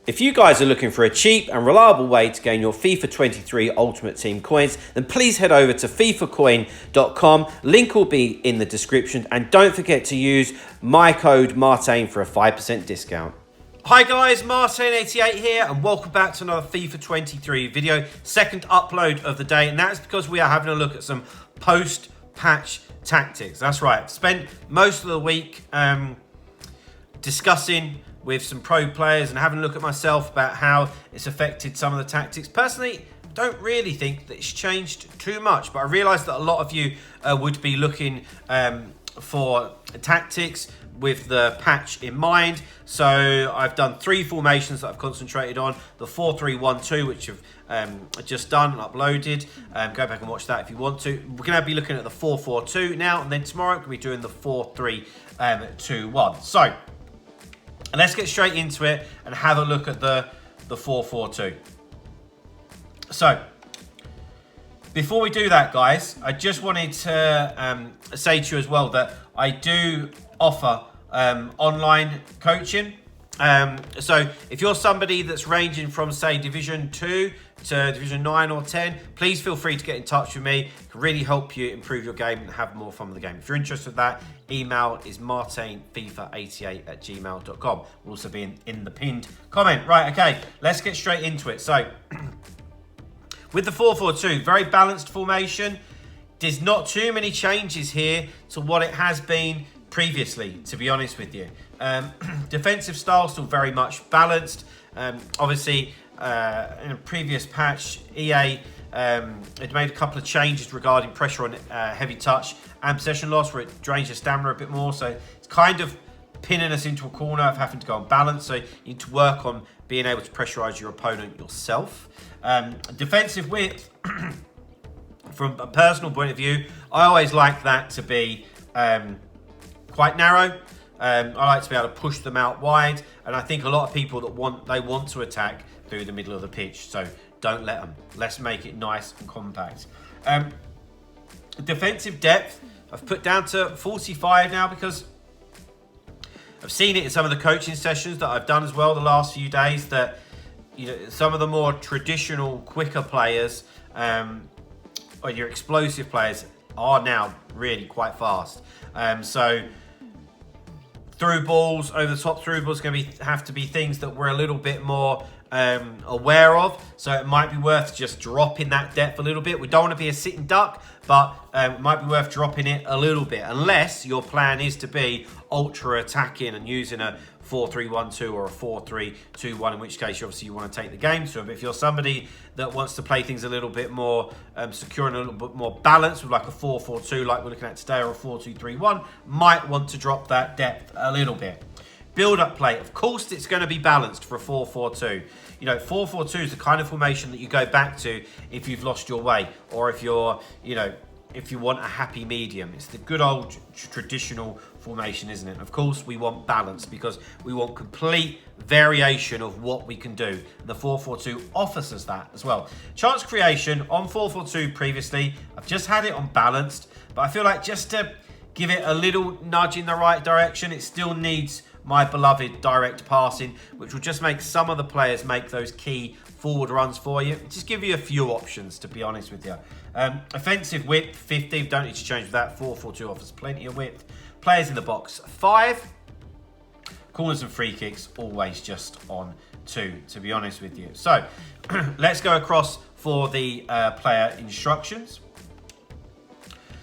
If you guys are looking for a cheap and reliable way to gain your FIFA 23 Ultimate Team coins, then please head over to fifacoin.com. Link will be in the description, and don't forget to use my code Martain for a 5% discount. Hi guys, Martain88 here, and welcome back to another FIFA 23 video. Second upload of the day, and that's because we are having a look at some post-patch tactics. That's right, spent most of the week discussing with some pro players and having a look at myself about how it's affected some of the tactics. Personally, I don't really think that it's changed too much, but I realise that a lot of you would be looking for tactics with the patch in mind. So I've done 3 formations that I've concentrated on. The 4-3-1-2, which I've just done and uploaded. Go back and watch that if you want to. We're going to be looking at the 4-4-2 now, and then tomorrow we're going to be doing the 4-3-2-1. So let's get straight into it and have a look at the 4-4-2. So before we do that, guys, I just wanted to say to you as well that I do offer online coaching. So if you're somebody that's ranging from, say, Division 2 to Division 9 or 10, please feel free to get in touch with me. It can really help you improve your game and have more fun with the game. If you're interested in that, email is martainfifa88@gmail.com. Will also be in the pinned comment. Right, okay, let's get straight into it. So with the 4-4-2, very balanced formation. There's not too many changes here to what it has been previously, to be honest with you. Defensive style still very much balanced. Obviously, in a previous patch, EA had made a couple of changes regarding pressure on heavy touch and possession loss, where it drains your stamina a bit more. So it's kind of pinning us into a corner of having to go on balance. So you need to work on being able to pressurize your opponent yourself. Defensive width, from a personal point of view, I always like that to be quite narrow. I like to be able to push them out wide, and I think a lot of people that want to attack through the middle of the pitch, so don't let them. Let's make it nice and compact. Defensive depth, I've put down to 45 now because I've seen it in some of the coaching sessions that I've done as well the last few days, that some of the more traditional, quicker players, or your explosive players, are now really quite fast. So through balls, over the top through balls, going to have to be things that we're a little bit more aware of. So it might be worth just dropping that depth a little bit. We don't want to be a sitting duck, but it might be worth dropping it a little bit, unless your plan is to be ultra attacking and using a 4-3-1-2 or a 4-3-2-1, in which case obviously you want to take the game to it. But if you're somebody that wants to play things a little bit more secure and a little bit more balanced, with like a 4-4-2 like we're looking at today, or a 4-2-3-1, might want to drop that depth a little bit. Build-up play, of course it's going to be balanced for a 4-4-2. 4-4-2 is the kind of formation that you go back to if you've lost your way, or if you're, if you want a happy medium. It's the good old traditional formation, isn't it? Of course, we want balance because we want complete variation of what we can do. The 4-4-2 offers us that as well. Chance creation on 4-4-2 previously, I've just had it on balanced, but I feel like just to give it a little nudge in the right direction, it still needs my beloved direct passing, which will just make some of the players make those key forward runs for you. Just give you a few options, to be honest with you. Offensive width, 50. Don't need to change that. 4-4-2 offers plenty of width. Players in the box, 5. Corners and free kicks, always just on 2, to be honest with you. So let's go across for the player instructions.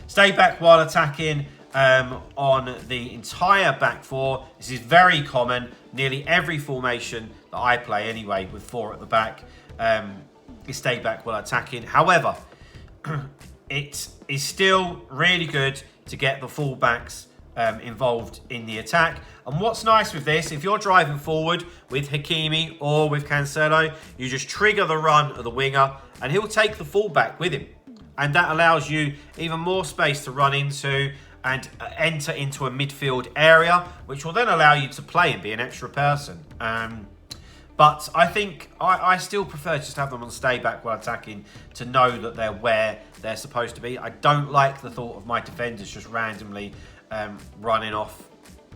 Stay back while attacking. On the entire back 4. This is very common. Nearly every formation that I play anyway, with 4 at the back, is stay back while attacking. However, it is still really good to get the fullbacks involved in the attack. And what's nice with this, if you're driving forward with Hakimi or with Cancelo, you just trigger the run of the winger and he'll take the fullback with him. And that allows you even more space to run into and enter into a midfield area, which will then allow you to play and be an extra person. But I think I still prefer just to have them on stay back while attacking, to know that they're where they're supposed to be. I don't like the thought of my defenders just randomly running off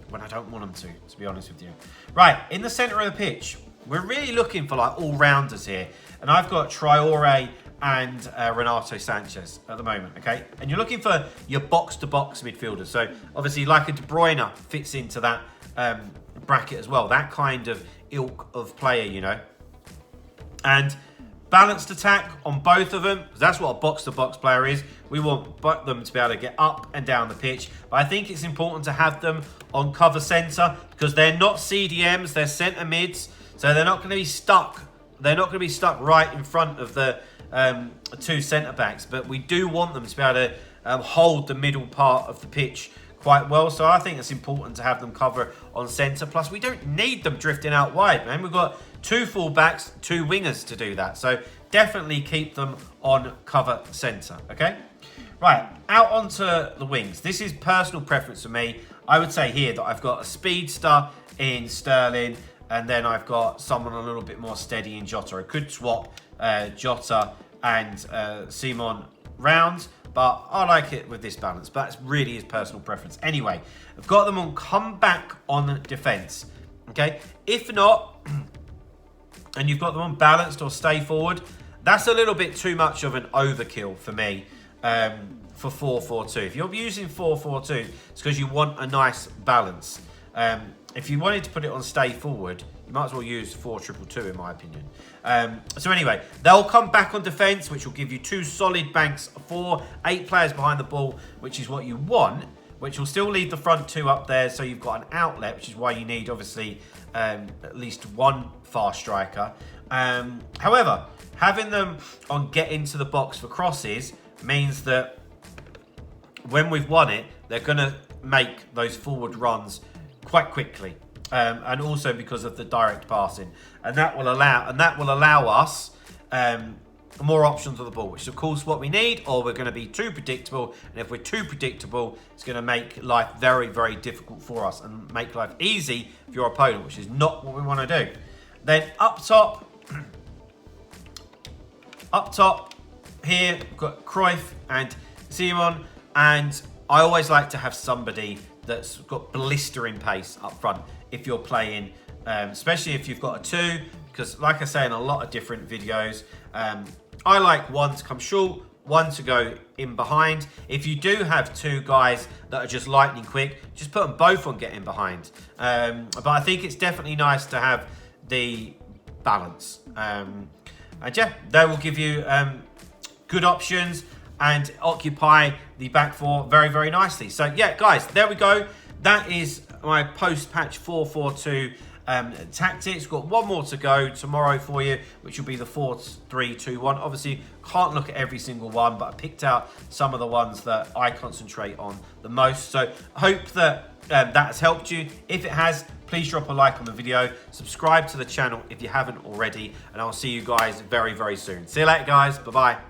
when I don't want them to be honest with you. Right, in the centre of the pitch, we're really looking for like all-rounders here. And I've got Traore and Renato Sanchez at the moment, okay? And you're looking for your box-to-box midfielders. So obviously like a De Bruyne fits into that bracket as well. That kind of ilk of player, you know. And balanced attack on both of them. That's what a box-to-box player is. We want them to be able to get up and down the pitch. But I think it's important to have them on cover centre because they're not CDMs, they're centre mids. So they're not going to be stuck. They're not going to be stuck right in front of the two centre backs. But we do want them to be able to hold the middle part of the pitch quite well. So I think it's important to have them cover on centre. Plus, we don't need them drifting out wide, man. We've got 2 full-backs, 2 wingers to do that. So definitely keep them on cover centre, okay? Right, out onto the wings. This is personal preference for me. I would say here that I've got a speedster in Sterling, and then I've got someone a little bit more steady in Jota. I could swap Jota and Simon round, but I like it with this balance. But that's really his personal preference. Anyway, I've got them on comeback on defence, okay? If not, and you've got them on balanced or stay forward, that's a little bit too much of an overkill for me for 4-4-2. If you're using 4-4-2, it's because you want a nice balance. If you wanted to put it on stay forward, you might as well use 4-2-2 in my opinion. So anyway, they'll come back on defence, which will give you 2 solid banks, 8 players behind the ball, which is what you want, which will still leave the front 2 up there, so you've got an outlet, which is why you need, obviously, at least 1 fast striker. However, having them on get into the box for crosses means that when we've won it, they're going to make those forward runs quite quickly. And also because of the direct passing. And that will allow us more options on the ball, which is of course what we need, or we're going to be too predictable. And if we're too predictable, it's going to make life very, very difficult for us and make life easy for your opponent, which is not what we want to do. Then up top here, we've got Cruyff and Simon, and I always like to have somebody that's got blistering pace up front if you're playing, especially if you've got a 2, because like I say in a lot of different videos, I like 1 to come short, 1 to go in behind. If you do have 2 guys that are just lightning quick, just put them both on getting behind. But I think it's definitely nice to have the balance. And yeah, they will give you good options and occupy the back 4 very, very nicely. So yeah, guys, there we go. That is my post-patch 4-4-2 tactics. Got 1 more to go tomorrow for you, which will be the 4-3-2-1. Obviously, can't look at every single one, but I picked out some of the ones that I concentrate on the most. So I hope that that has helped you. If it has, please drop a like on the video. Subscribe to the channel if you haven't already, and I'll see you guys very, very soon. See you later, guys. Bye-bye.